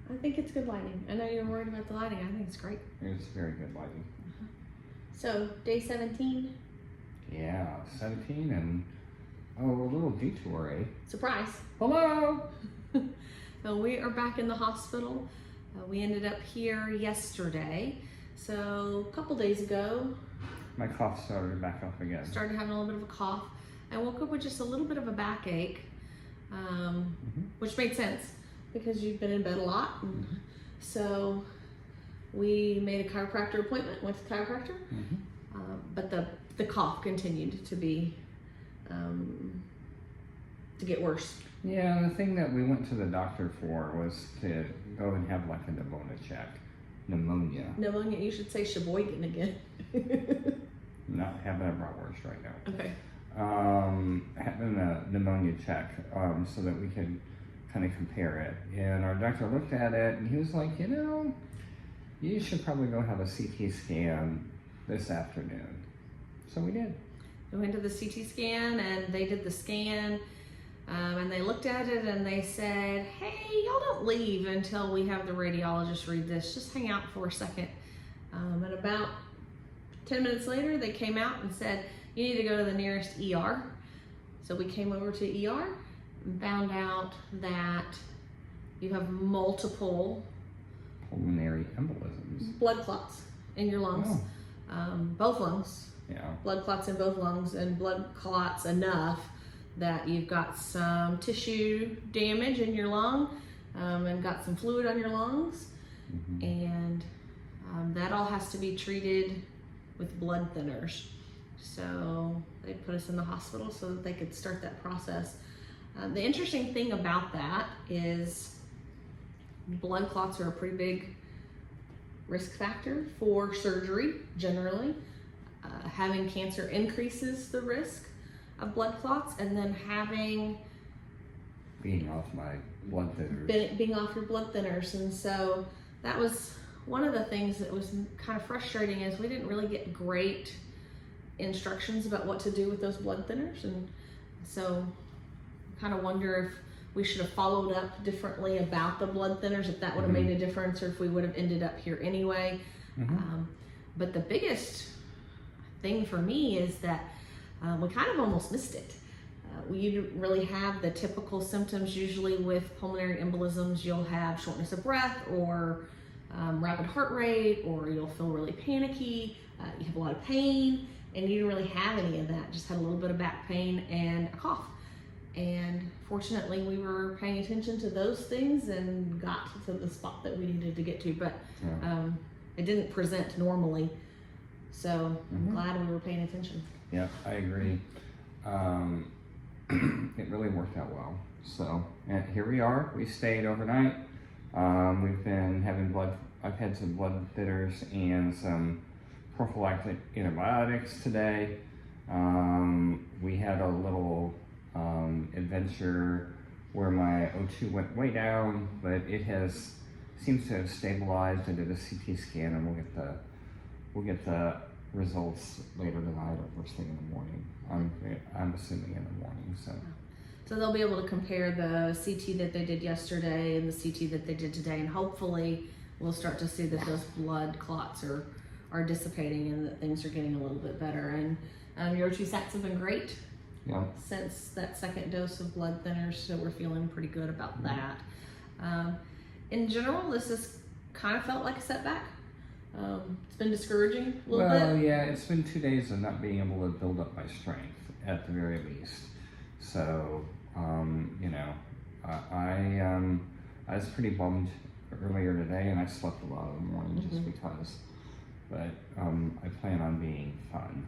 I think it's good lighting. I know you're worried about the lighting. I think it's great. It's very good lighting. So, day 17. Yeah, 17 and, oh, a little detour, eh? Surprise. Hello! So we are back in the hospital. We ended up here yesterday. So a couple days ago, My cough started back up again. started having a little bit of a cough. I woke up with just a little bit of a backache, which made sense because you've been in bed a lot. And so we made a chiropractor appointment, went to the chiropractor, but the cough continued to be, to get worse. Yeah, the thing that we went to the doctor for was to go and have like a pneumonia check. Pneumonia. Pneumonia, you should say Sheboygan again. Not having a bratwurst right now. Okay. Having a pneumonia check so that we could kind of compare it. And our doctor looked at it and he was like, you know, you should probably go have a CT scan this afternoon. So we did. We went to the CT scan and they did the scan. And they looked at it and they said, hey, y'all don't leave until we have the radiologist read this. Just hang out for a second. And about 10 minutes later, they came out and said, you need to go to the nearest ER. So we came over to ER and found out that you have multiple Pulmonary embolisms. blood clots in your lungs. Both lungs. Yeah. Blood clots in both lungs, and blood clots enough that you've got some tissue damage in your lung and got some fluid on your lungs. And that all has to be treated with blood thinners. So they put us in the hospital so that they could start that process. The interesting thing about that is blood clots are a pretty big risk factor for surgery generally. Having cancer increases the risk of blood clots, and then Being off my blood thinners. being off your blood thinners. And so that was one of the things that was kind of frustrating, is we didn't really get great instructions about what to do with those blood thinners. And so I kind of wonder if we should have followed up differently about the blood thinners, if that would have made a difference, or if we would have ended up here anyway. But the biggest thing for me is that we kind of almost missed it. We didn't really have the typical symptoms. Usually with pulmonary embolisms, you'll have shortness of breath or rapid heart rate, or you'll feel really panicky, you have a lot of pain, and you didn't really have any of that. Just had a little bit of back pain and a cough. And fortunately, we were paying attention to those things and got to the spot that we needed to get to, but it didn't present normally. So I'm glad we were paying attention. Yeah, I agree. It really worked out well. So here we are. We stayed overnight. We've been having I've had some blood thinners and some prophylactic antibiotics today. We had a little adventure where my O2 went way down, but it seems to have stabilized. I did a CT scan, and we'll get the results later tonight or first thing in the morning. I'm assuming in the morning. So they'll be able to compare the CT that they did yesterday and the CT that they did today, and hopefully we'll start to see that those blood clots are dissipating and that things are getting a little bit better. And your O2 sats have been great since that second dose of blood thinners, so we're feeling pretty good about that. In general, this has kind of felt like a setback. It's been discouraging a little bit. Well, yeah, it's been 2 days of not being able to build up my strength at the very least. So, you know, I was pretty bummed earlier today, and I slept a lot in the morning just because. But I plan on being fun.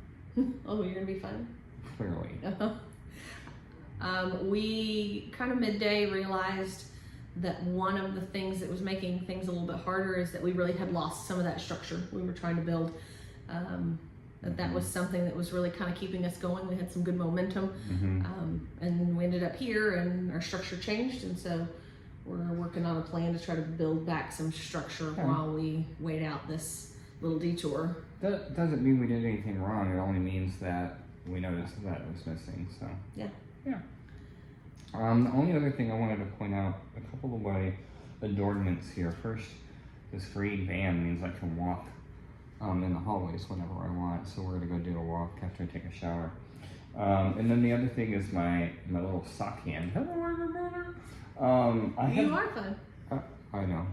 Oh, you're gonna be fun? Clearly. We kind of midday realized that one of the things that was making things a little bit harder is that we really had lost some of that structure we were trying to build. That was something that was really kind of keeping us going. We had some good momentum, and we ended up here and our structure changed, and so we're working on a plan to try to build back some structure while we wait out this little detour. That doesn't mean we did anything wrong. It only means that we noticed that it was missing. So yeah. The only other thing I wanted to point out, a couple of my adornments here. First, this green band means I can walk in the hallways whenever I want. So we're gonna go do a walk after I take a shower. And then the other thing is my little sock hand. Hello, everybody. You are fun. I know.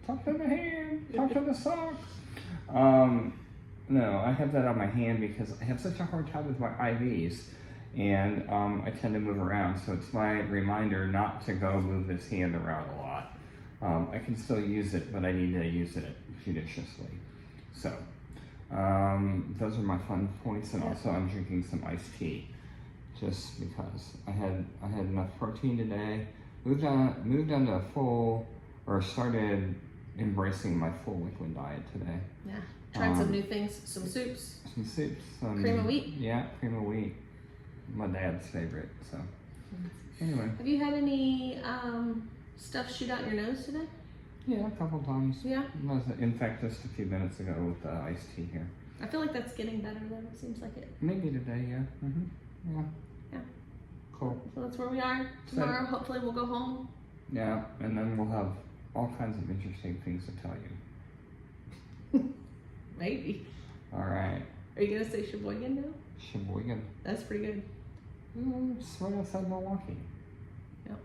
Talk to the hand. Talk to the sock. No, I have that on my hand because I have such a hard time with my IVs, and I tend to move around. So it's my reminder not to go move this hand around a lot. I can still use it, but I need to use it judiciously. So those are my fun points, and also I'm drinking some iced tea, just because I had enough protein today. Moved on to a full, or started embracing my full liquid diet today. Yeah, tried some new things, some soups. Cream of wheat. Yeah, cream of wheat. My dad's favorite. So anyway. Have you had any stuff shoot out your nose today? Yeah, a couple times. Yeah. In fact, just a few minutes ago with the iced tea here. I feel like that's getting better though. It seems like it. Maybe today, yeah. Yeah. Yeah. Cool. So that's where we are. Tomorrow, hopefully, we'll go home. Yeah, and then we'll have all kinds of interesting things to tell you. Maybe. All right. Are you gonna say Sheboygan now? Sheboygan. That's pretty good. It's right outside Milwaukee. Yep.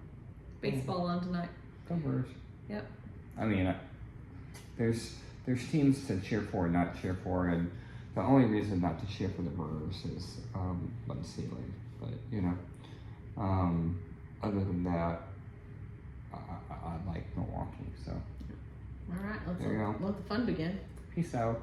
Baseball on tonight. Go Brewers. Yep. I mean, there's teams to cheer for and not cheer for, and the only reason not to cheer for the Brewers is Bud Selig. But you know, other than that, I like Milwaukee. So all right, there you go. Let the fun begin. Peace out.